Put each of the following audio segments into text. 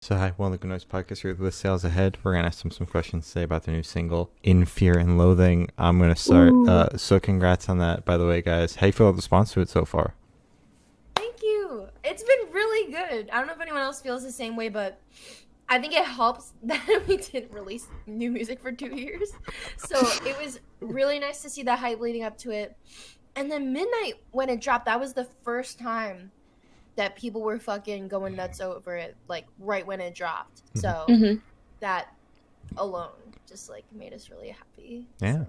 So hi, one of the Noise podcast here with Sales Ahead. We're gonna ask them some questions today about their new single, In Fear and Loathing. I'm gonna start. So congrats on that, by the way, guys. How you feel about the response to it so far? Thank you. It's been really good. I don't know if anyone else feels the same way, but I think it helps that we didn't release new music for 2 years. So it was really nice to see that hype leading up to it. And then midnight when it dropped, that was the first time that people were fucking going nuts over it, like right when it dropped. So that alone just like made us really happy. Yeah. So.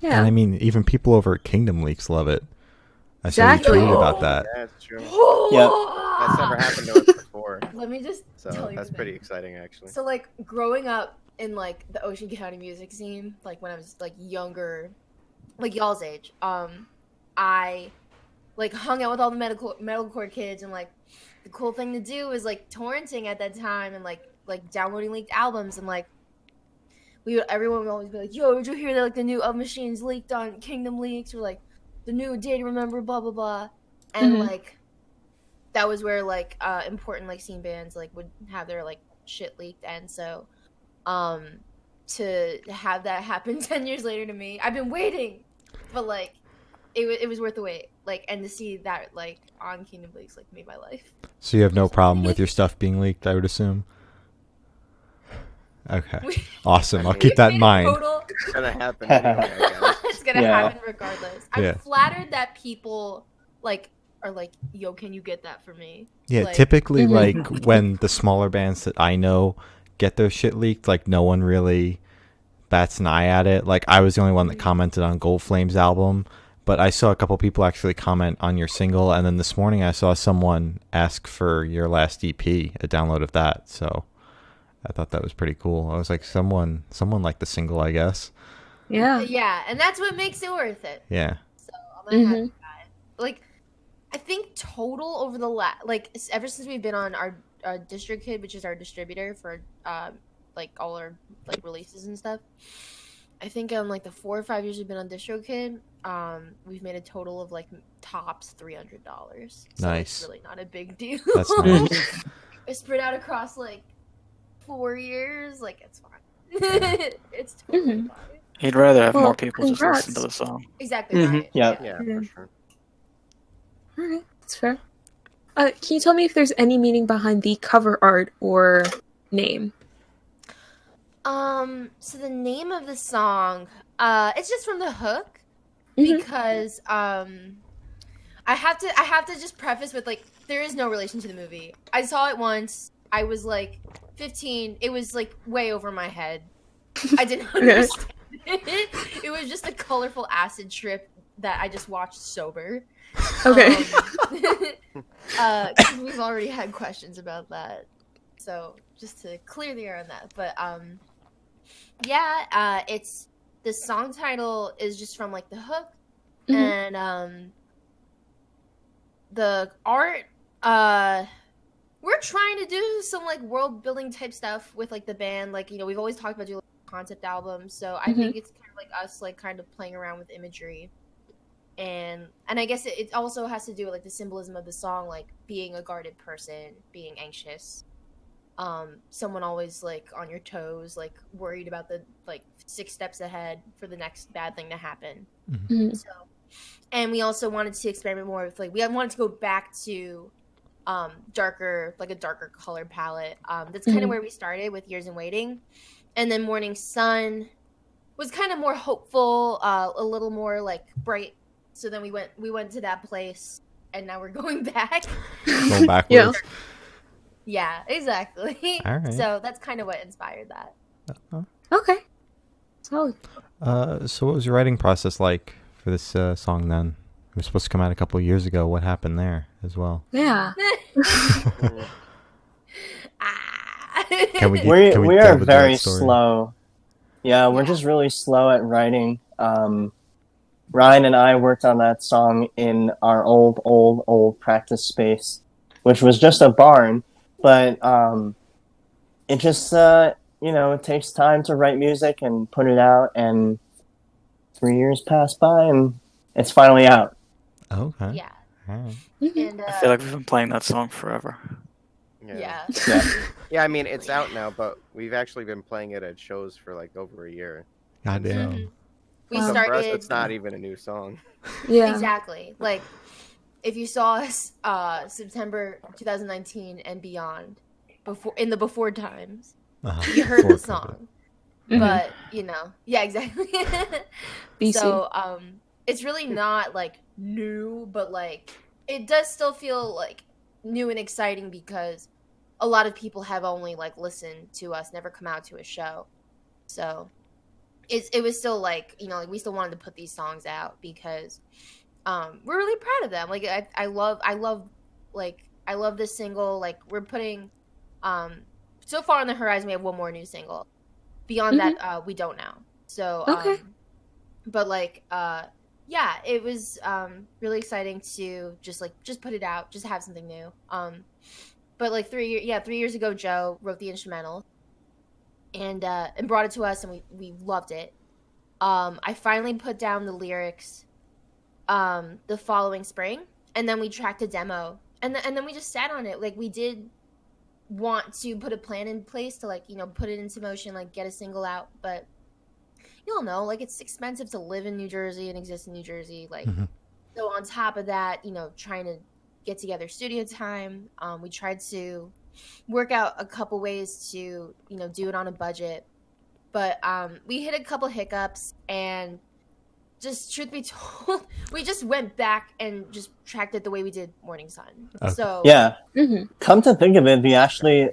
Yeah. And I mean, even people over at Kingdom Leaks love it. I saw you tweet about that. Yeah, that's true. Yep. That's never happened to us before. Let me just tell you That's something. pretty exciting, actually. So like growing up in like the Ocean County music scene, like when I was like younger, like y'all's age, I like hung out with all the metalcore kids, and like the cool thing to do was like torrenting at that time and like downloading leaked albums, and like everyone would always be like, yo, did you hear that like the new Of Machines leaked on Kingdom Leaks, or like the new Day to Remember blah blah blah. And like that was where like important like scene bands like would have their like shit leaked. And so to have that happen 10 years later to me, I've been waiting, but like it was worth the wait, like, and to see that like on Kingdom Leaks like made my life. So you have no problem with your stuff being leaked, I would assume? Okay. Awesome. I'll keep that in mind. It's gonna happen anyway, I guess. It's gonna happen regardless. I'm flattered that people like are like, yo, can you get that for me? Yeah, like, typically like when the smaller bands that I know get their shit leaked, like no one really bats an eye at it. Like I was the only one that commented on Gold Flame's album, but I saw a couple people actually comment on your single, and then this morning I saw someone ask for your last EP, a download of that. So I thought that was pretty cool. I was like, someone liked the single, I guess. Yeah, and that's what makes it worth it. Yeah. So I'm gonna have that. Like, I think total over the like ever since we've been on our DistroKid, which is our distributor for like all our like releases and stuff. I think like the 4 or 5 years we've been on DistroKid, we've made a total of like tops $300. So Nice. It's really not a big deal. That's nice. It's spread out across like 4 years. Like it's fine. It's totally fine. He'd rather have more people just listen to the song. Exactly right. Yeah, for sure. Alright, that's fair. Can you tell me if there's any meaning behind the cover art or name? So the name of the song, it's just from the hook, because I have to just preface with like there is no relation to the movie. I saw it once. I was like 15. It was like way over my head. I didn't understand it. It was just a colorful acid trip that I just watched sober. Okay. 'Cause we've already had questions about that. So just to clear the air on that. But it's the song title is just from like the hook, and the art, we're trying to do some like world building type stuff with like the band. Like, you know, we've always talked about doing concept albums, so I think it's kind of like us like kind of playing around with imagery, and I guess it also has to do with like the symbolism of the song, like being a guarded person, being anxious, someone always like on your toes, like worried about the like 6 steps ahead for the next bad thing to happen. So, and we also wanted to experiment more with like we wanted to go back to darker, like a darker color palette. That's kind of where we started with Years in Waiting, and then Morning Sun was kind of more hopeful, a little more like bright. So then we went to that place, and now we're going back. Going backwards. Yeah, exactly. All right. So that's kind of what inspired that. Okay. Solid. So what was your writing process like for this song then? It was supposed to come out a couple of years ago. What happened there as well? Yeah. Can we We delve are into very that story? slow. Yeah, we're just really slow at writing. Ryan and I worked on that song in our old practice space, which was just a barn, but it just it takes time to write music and put it out, and 3 years passed by and it's finally out. Okay. Yeah. All right. And I feel like we've been playing that song forever. yeah. Yeah, I mean it's out now, but we've actually been playing it at shows for like over a year. Goddamn. Mhm. We Wow. So for us, started it's not even a new song. Yeah. exactly like if you saw us September 2019 and beyond, before times, you heard Before the COVID. song. Mhm. But yeah, exactly. BC. So it's really not like new, but like it does still feel like new and exciting because a lot of people have only like listened to us, never come out to a show. So it was still like like we still wanted to put these songs out because we're really proud of them. Like I love like I love this single. Like we're putting so far on the horizon we have one more new single. Beyond that we don't know. So Okay. but like yeah, it was really exciting to just put it out, just have something new. But like 3 years ago Joe wrote the instrumental and brought it to us, and we loved it. I finally put down the lyrics the following spring, and then we tracked a demo, and then we just sat on it. Like we did want to put a plan in place to like put it into motion, like get a single out, but you all know like it's expensive to live in New Jersey and exist in New Jersey. Like so on top of that, trying to get together studio time, we tried to work out a couple ways to do it on a budget, but we hit a couple hiccups, and just truth be told, we just went back and just tracked it the way we did Morning Sun. Okay. So Yeah. Mhm. Come to think of it, we actually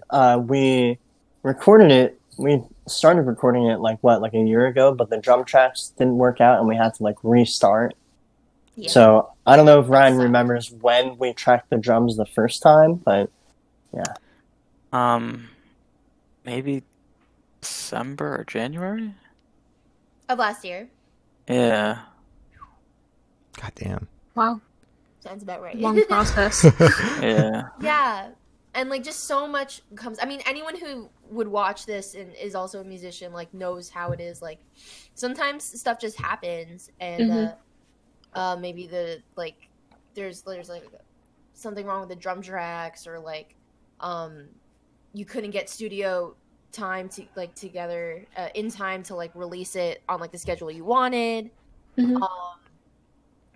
we recorded it. We started recording it like a year ago, but the drum tracks didn't work out, and we had to like restart. yeah. So I don't know if Ryan sucked. remembers when we tracked the drums the first time, but Maybe December or January. Of last year. Yeah. Goddamn. Wow. Sounds about right. Long process. Yeah. Yeah. And like just so much comes, I mean, anyone who would watch this and is also a musician like knows how it is. Like sometimes stuff just happens, and maybe there's like something wrong with the drum tracks, or like you couldn't get studio time to like together in time to like release it on like the schedule you wanted. Mhm.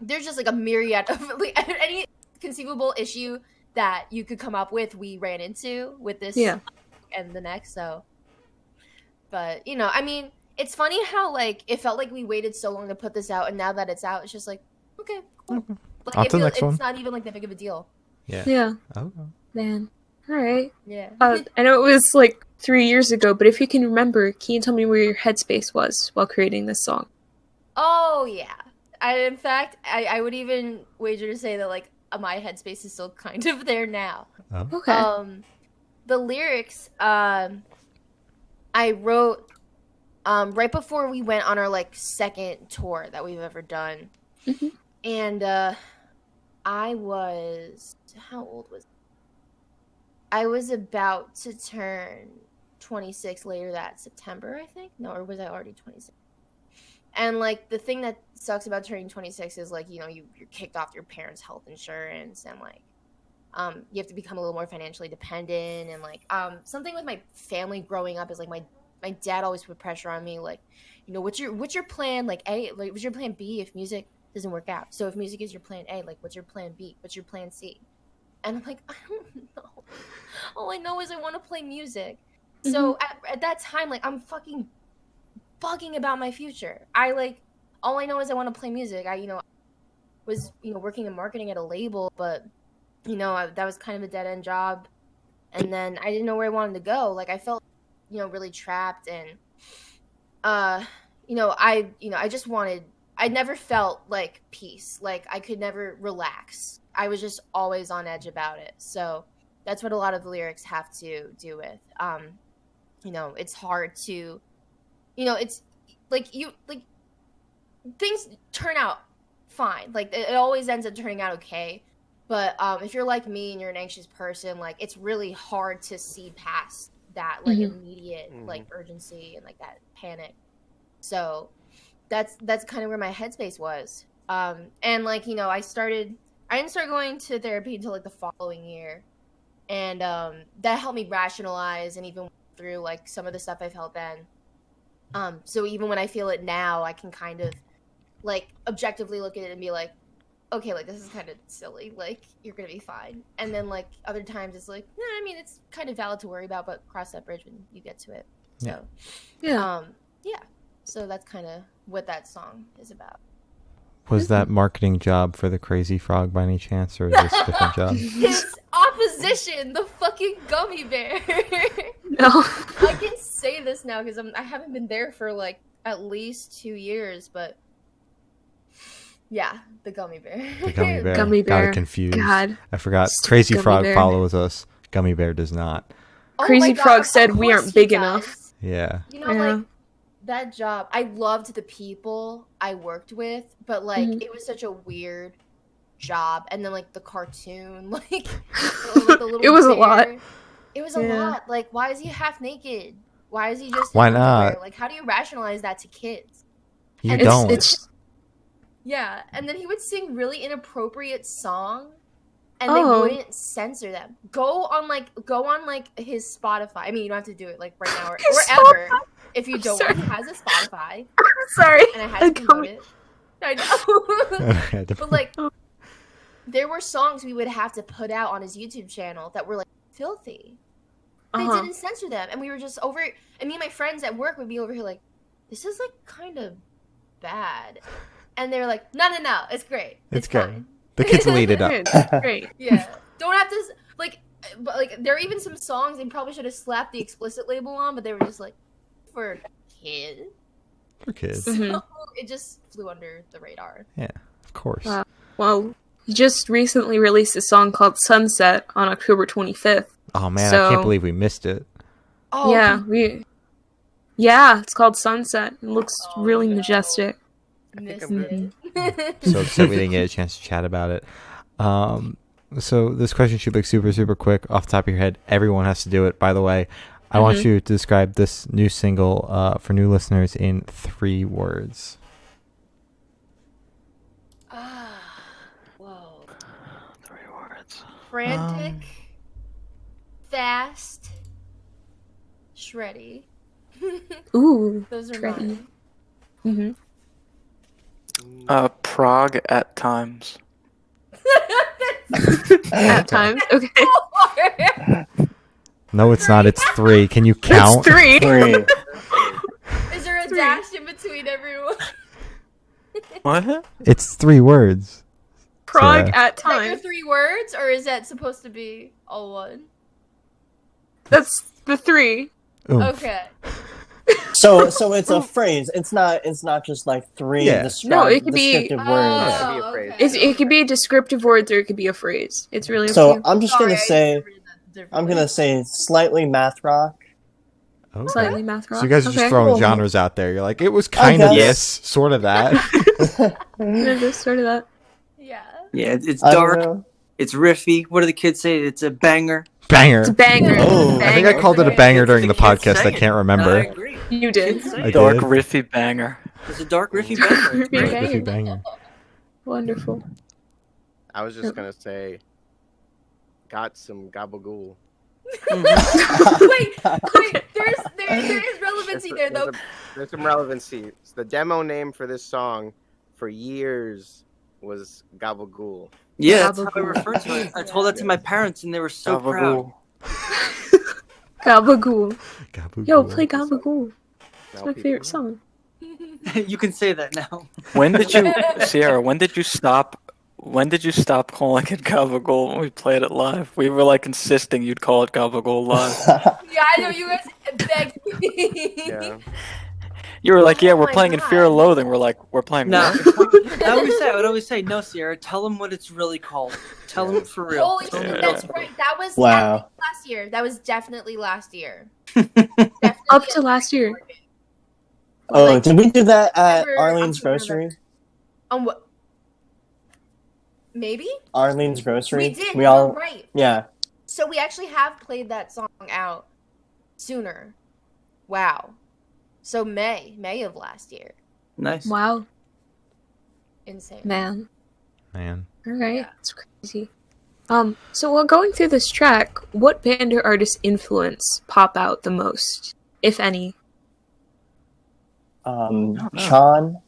There's just like a myriad of like any conceivable issue that you could come up with, we ran into with this and the next. So, but I mean, it's funny how like it felt like we waited so long to put this out, and now that it's out, it's just like okay, cool. Like On to the next one. it's not even like that big of a deal. Yeah. Oh. Man. All right. Yeah. I know it was like 3 years ago, but if you can remember, can you tell me where your headspace was while creating this song? Oh yeah. In fact, I would even wager to say that like my headspace is still kind of there now. Oh. Okay. The lyrics I wrote right before we went on our like second tour that we've ever done. Mhm. And I was, how old was I was about to turn 26 later that September, I think. No, or was I already 26? And like the thing that sucks about turning 26 is like you're kicked off your parents' health insurance, and like you have to become a little more financially dependent, and like something with my family growing up is like my dad always put pressure on me, like what's your plan, like A, like what's your plan B if music doesn't work out? So if music is your plan A, like what's your plan B, what's your plan C? And I'm like, I don't know, all I know is I want to play music. So at that time, like I'm fucking bugging about my future. I like, all I know is I want to play music. I was working in marketing at a label, but that was kind of a dead end job, and then I didn't know where I wanted to go. Like I felt really trapped, and I just wanted, I never felt like peace. Like I could never relax. I was just always on edge about it. So that's what a lot of the lyrics have to do with. It's hard to, it's like things turn out fine. Like it always ends up turning out okay. But if you're like me and you're an anxious person, like it's really hard to see past that like immediate like urgency and like that panic. So that's kind of where my headspace was. And like I didn't start going to therapy until like the following year. and that helped me rationalize and even through like some of the stuff I felt then. So even when I feel it now, I can kind of like objectively look at it and be like, okay, like this is kind of silly, like you're gonna be fine. And then like other times it's like, nah, I mean it's kind of valid to worry about, but cross that bridge when you get to it. So Yeah. yeah. So that's kind of what that song is about. Was that marketing job for the Crazy Frog by any chance, or is this a different job? His opposition, the fucking gummy bear. No. I can say this now because I haven't been there for like at least 2 years, but yeah, the gummy bear. The gummy bear. Gummy Got bear. it confused. God. I forgot. Stupid Crazy gummy Frog bear. follows us. Gummy bear does not. Oh my Crazy God, Frog of said we course aren't he big does. enough. Yeah. You know, Yeah. like that job, I loved the people I worked with, but like Mhm. it was such a weird job. And then like the cartoon, like the little It was a bear, lot. It was a Yeah. lot. Like, why is he half naked? Why is he just in Why underwear? not? Like, how do you rationalize that to kids? You And don't. It's Yeah, and then he would sing really inappropriate song, and they Oh. wouldn't censor them. Go on like his Spotify. I mean, you don't have to do it like right now or His ever if you don't. Sorry. He has a Spotify, sorry. and I had to promote it. I know, Okay, but like, there were songs we would have to put out on his YouTube channel that were like filthy. They Uh-huh. didn't censor them, and we were just over. And me and my friends at work would be over here like, "This is like kind of bad," and they were like, "No, it's great. It's It's good. fine." The kids will eat it up. Good. Great. Yeah, don't have to like, but like there are even some songs they probably should have slapped the explicit label on, but they were just like for kids. For kids. So Mhm. it just flew under the radar. Of course. Wow. Well, he just recently released a song called Sunset on October 25th. Oh man, I So- can't believe we missed it. Oh Yeah, it's called Sunset. It looks Oh, really no. majestic. missed I'm it. So upset we didn't get a chance to chat about it. So this question should be super, super quick off the top of your head. Everyone has to do it, by the way. I want you to describe this new single for new listeners in 3 words. Whoa. 3 words. Frantic, fast, shreddy. Ooh, Those are shreddy. mine. Prague at times. At times. Okay. No, it's not. It's 3. Can you count? That's 3. 3. Is there a 3. dash in between everyone? What? It's 3 words. Prague Yeah. at Is that your times. 3 words, or is that supposed to be all one? That's the 3. Oomph. Okay. So it's a phrase. It's not just like 3 Yeah. No, it could be- descriptive Oh, words. That'd be a phrase. It could be descriptive words or it could be a phrase. It's really up to So you. I'm just Sorry, gonna I say interpreted that differently. I'm gonna say slightly math rock. Okay. Slightly math rock. So you guys are just Okay. throwing genres out there. You're like, it was kind of guess. this, sort of that. Yeah, just sort of that. Yeah. Yeah, it's I don't dark. know. It's riffy. What do the kids say? It's a banger. Banger. It's a banger. Oh. I think I called it a banger during the The kids podcast. I say it. can't I remember. agree. You did. Kids say I it. Dark did. riffy banger. It's a dark riffy banger. It's Riffy great. banger. Riffy banger. Wonderful. I was just gonna say, got some gabagool. wait. There is relevancy there though. There's some relevancy. The demo name for this song for years was gabagool. Yeah, that's how I Gabagool. refer to it. I told that to my parents, and they were so proud. Gabagool. Gabagool. Yo, play Gabagool. It's Now my people favorite know. song. You can say that now. When did you, Sierra? When did you stop? When did you stop calling it Gabagool when we played it live? We were like insisting you'd call it Gabagool live. Yeah, I know you guys begged me. Yeah. You were like, "Yeah, Oh we're my playing In Fear and God. Loathing." We're like, "We're playing." No, what?" I would always say, no, Sierra, tell them what it's really called. Tell them for real. Holy Tell shit, them that's right. That was Wow. at least last year. That was definitely last year. Up to last year. Oh, Like, did we do that at October, Arlene's October, Grocery? what? Maybe Arlene's Grocery. we did. We You're all. right. Yeah. So we actually have played that song out sooner. Wow. So May of last year. Nice. Wow, Insane. man. Man. All right, Yeah. it's crazy. So while going through this track, what band or artist influence pop out the most, if any? Sean,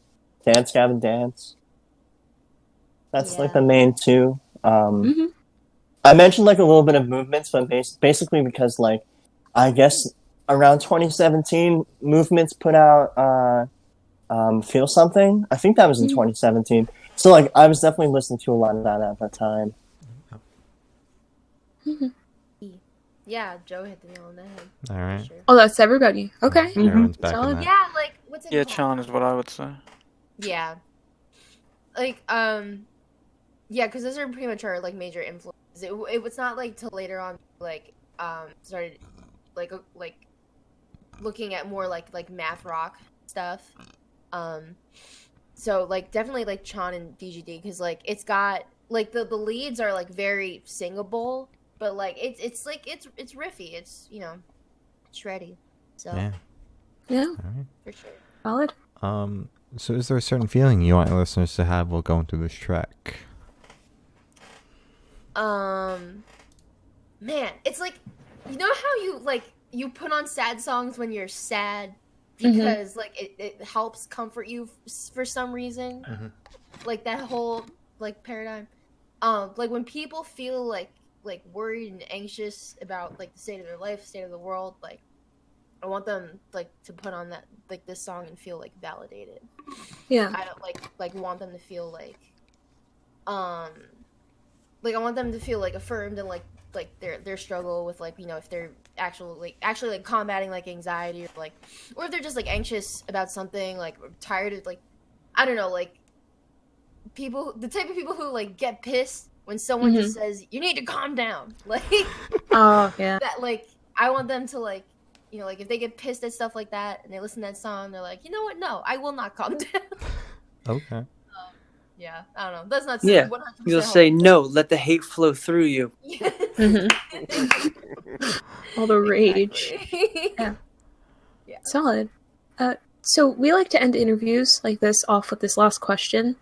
Dance Gavin Dance. That's like the main two. Mm-hmm. I mentioned like a little bit of movements, but basically because like I guess around 2017, Movements put out Feel Something. I think that was in 2017. So like I was definitely listening to a lot of that at the time. Mm-hmm. Yeah, Joe hit the nail on the head. All right. Sure. Oh, that's everybody. Okay. Everyone's back in Solid. that. Yeah, like what's it Yeah, called? Chan is what I would say. Yeah. Like yeah, because those are pretty much our like major influences. It was not like till later on like started like looking at more like math rock stuff. So like definitely like Chan and DGD because like it's got like the leads are like very singable, but like it's riffy. It's shreddy. So Yeah. All right. for sure. Solid. So is there a certain feeling you want your listeners to have while going through this track? Man, it's like you know how you put on sad songs when you're sad Mhm. because like it helps comfort you for some reason. Mhm. Like that whole like paradigm. Like when people feel like worried and anxious about like the state of their life, state of the world, like I want them like to put on that like this song and feel like validated. Yeah. I don't like want them to feel like I want them to feel like affirmed and like their struggle with like if they're actually like combating like anxiety or if they're just like anxious about something like tired of like I don't know like the type of people who like get pissed when someone just says you need to calm down like Oh, yeah. that like I want them to like like if they get pissed at stuff like that and they listen to that song they're like you know what no I will not calm down. Okay. Yeah, I don't know. That's not Yeah, 100% you'll say no. Let the hate flow through you. All the rage. Yeah. Solid. So we like to end interviews like this off with this last question.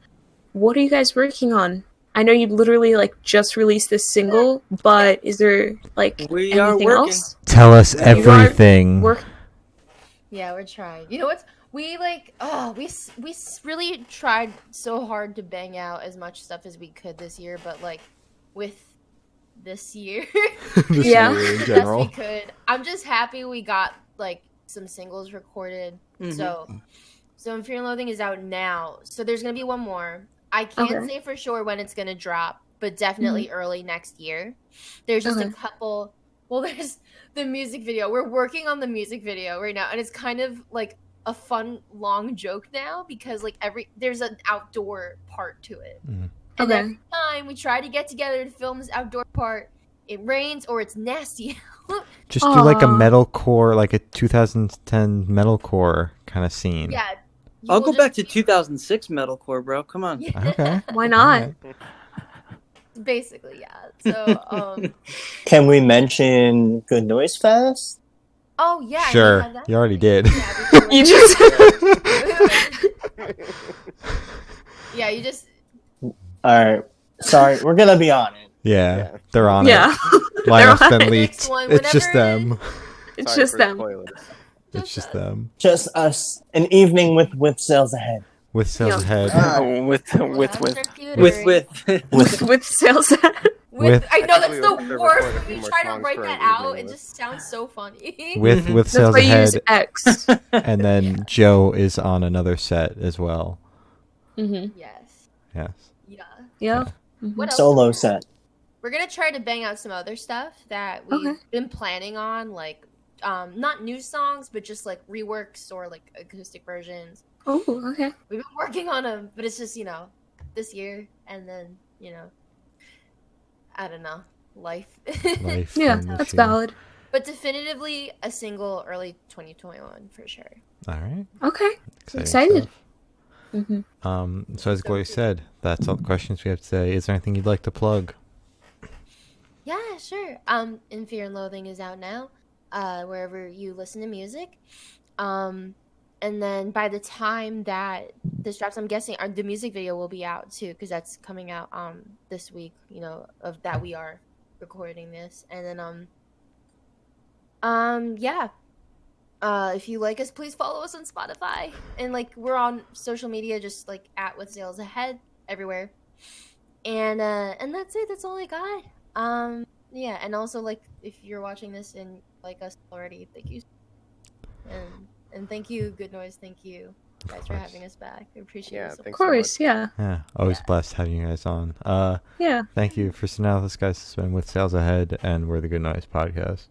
What are you guys working on? I know you literally like just released this single, but is there like We are anything working. else? Tell us You are everything. Yeah, we're trying. You know what? We like we really tried so hard to bang out as much stuff as we could this year, but like with this year, This Yeah. year in best general. we could. I'm just happy we got like some singles recorded. So In Fear and Loathing is out now. So there's gonna be one more. I can't Okay. say for sure when it's gonna drop, but definitely early next year. There's just a couple. Well, there's the music video. We're working on the music video right now, and it's kind of like a fun long joke now because like there's an outdoor part to it. Mhm. And Okay. every time we try to get together to film this outdoor part, it rains or it's nasty. Just do like a Aw. metalcore, like a 2010 metalcore kind of scene. Yeah. you I'll will go just back to be- 2006 metalcore, bro. Come on. Okay. Why not? Basically, yeah. So, Can we mention Good Noise Fest? oh yeah. I Sure. have that. You already did. Yeah, we You did. just Yeah, you just. Alright. Sorry, we're gonna be on it. Yeah, they're on yeah. it. Lineup's They're on been it. leaked. Next one, It's just whenever- them. It's Sorry just for them. spoilers. It's just them. Just us. An evening with sales ahead. With sales Yeah. ahead. with With sales. With- I know I that's think we the would record worst. a When few you more try to songs write for that an out, evening it with- just sounds so funny. With That's sales why you use ahead, X. and then Joe is on another set as well. Mm-hmm. Yes. Yes. Yeah. Yeah. What else? Solo do we have? set. We're gonna try to bang out some other stuff that we've Okay. been planning on, like not new songs, but just like reworks or like acoustic versions. Oh, okay. We've been working on them, but it's just this year, and then I don't know, life. Life. Yeah, and that's this year. valid. But definitively a single early 2021 for sure. All right. Okay. Exciting Excited. stuff. Mm-hmm. So as Gloria said, that's all the questions we have today. Is there anything you'd like to plug? Yeah, sure. In Fear and Loathing is out now, wherever you listen to music. And And then by the time that this drops, I'm guessing the music video will be out too, because that's coming out this week. You know, of that we are recording this, and then yeah. If you like us, please follow us on Spotify, and like we're on social media, just like at With Sales Ahead everywhere. And that's it. That's all I got. Yeah, and also like if you're watching this and like us already, thank you. And thank you, Good Noise. Thank you guys for having us back. I appreciate it. So Of course, yeah. Yeah, always blessed having you guys on. Yeah. Thank you for sitting down with us, guys. This has been With Sales Ahead, and we're the Good Noise Podcast.